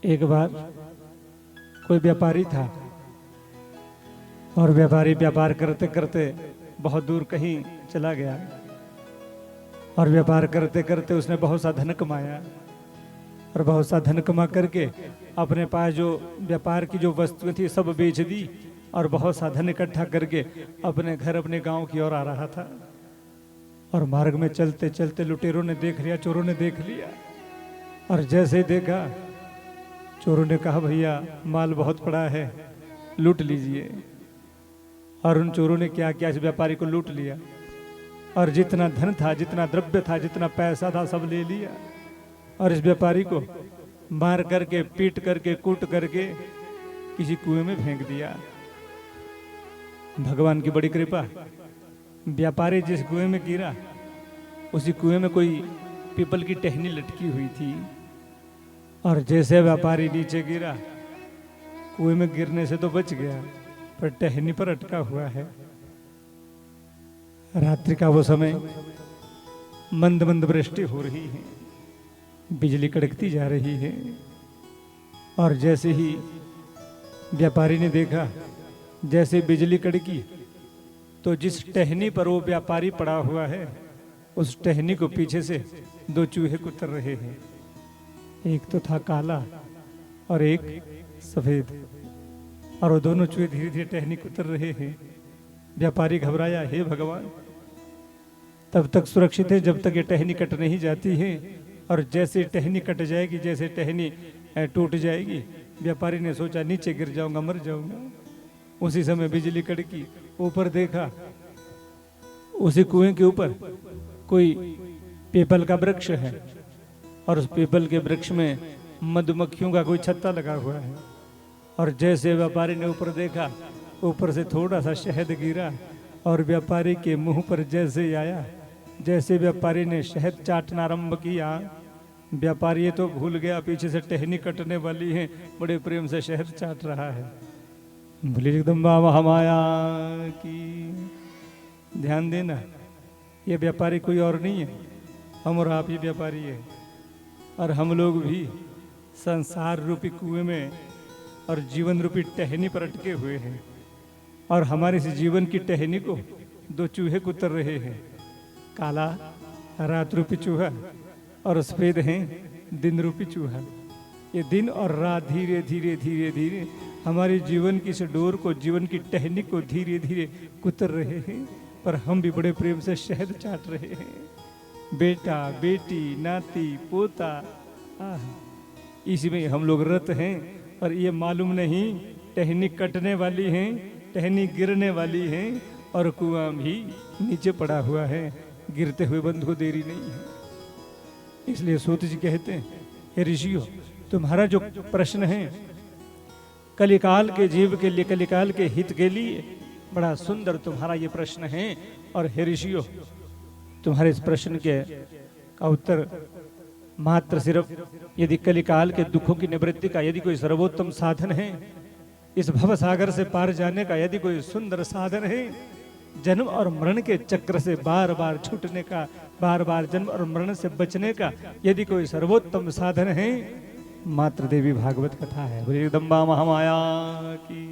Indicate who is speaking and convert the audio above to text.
Speaker 1: एक बार कोई व्यापारी था और व्यापारी व्यापार करते करते बहुत दूर कहीं चला गया और व्यापार करते करते उसने बहुत सा धन कमाया और बहुत सा धन कमा करके अपने पास जो व्यापार की जो वस्तुएं थी सब बेच दी और बहुत सा धन इकट्ठा करके अपने घर अपने गांव की ओर आ रहा था। और मार्ग में चलते चलते लुटेरों ने देख लिया, चोरों ने देख लिया और जैसे ही देखा चोरों ने कहा भैया माल बहुत पड़ा है, लूट लीजिए। और उन चोरों ने क्या किया, इस व्यापारी को लूट लिया और जितना धन था, जितना द्रव्य था, जितना पैसा था सब ले लिया और इस व्यापारी को मार करके, पीट करके, कूट करके किसी कुएं में फेंक दिया। भगवान की बड़ी कृपा, व्यापारी जिस कुएं में गिरा उसी कुएं में कोई पीपल की टहनी लटकी हुई थी और जैसे व्यापारी नीचे गिरा, कुएं में गिरने से तो बच गया पर टहनी पर अटका हुआ है। रात्रि का वो समय, मंद मंद वृष्टि हो रही है, बिजली कड़कती जा रही है और जैसे ही व्यापारी ने देखा, जैसे बिजली कड़की तो जिस टहनी पर वो व्यापारी पड़ा हुआ है उस टहनी को पीछे से दो चूहे कुतर रहे हैं। एक तो था काला और एक सफेद और वो दोनों चूहे धीरे धीरे टहनी कुतर रहे हैं। व्यापारी घबराया, हे भगवान तब तक सुरक्षित है जब तक ये टहनी कट नहीं जाती है और जैसे टहनी कट जाएगी, जैसे टहनी टूट जाएगी, व्यापारी ने सोचा नीचे गिर जाऊंगा, मर जाऊंगा। उसी समय बिजली कड़की, ऊपर देखा उसी कुएं के ऊपर कोई पीपल का वृक्ष है और उस पीपल के वृक्ष में मधुमक्खियों का कोई छत्ता लगा हुआ है और जैसे व्यापारी ने ऊपर देखा, ऊपर से थोड़ा सा शहद गिरा और व्यापारी के मुंह पर जैसे आया, जैसे व्यापारी ने शहद चाटना आरंभ किया, व्यापारी ये तो भूल गया पीछे से टहनी कटने वाली है, बड़े प्रेम से शहद चाट रहा है। बोले जगदम्बा महामाया की। ध्यान देना, ये व्यापारी कोई और नहीं है, हम और आप ही व्यापारी है और हम लोग भी संसार रूपी कुएं में और जीवन रूपी टहनी पर अटके हुए हैं और हमारे इस जीवन की टहनी को दो चूहे कुतर रहे हैं, काला रात रूपी चूहा और सफेद हैं दिन रूपी चूहा। ये दिन और रात धीरे धीरे धीरे धीरे हमारे जीवन की इस डोर को, जीवन की टहनी को धीरे धीरे कुतर रहे हैं पर हम भी बड़े प्रेम से शहद चाट रहे हैं। बेटा बेटी नाती पोता, इसी में हम लोग रत हैं और ये मालूम नहीं टहनी कटने वाली है, टहनी गिरने वाली है और कुआं भी नीचे पड़ा हुआ है, गिरते हुए बंद को देरी नहीं है। इसलिए सूत जी कहते हैं, हे ऋषियों तुम्हारा जो प्रश्न है कलिकाल के जीव के लिए, कलिकाल के हित के लिए बड़ा सुंदर तुम्हारा ये प्रश्न है और हे ऋषियों तुम्हारे इस प्रश्न के का उत्तर मात्र सिर्फ यदि कलिकाल के दुखों की निवृत्ति का यदि कोई सर्वोत्तम साधन है, इस भव सागर से पार जाने का यदि कोई सुंदर साधन है, जन्म और मरण के चक्र से बार बार छूटने का, बार बार जन्म और मरण से बचने का यदि कोई सर्वोत्तम साधन है, मात्र देवी भागवत कथा है। बोलिए जगदम्बा महामाया की।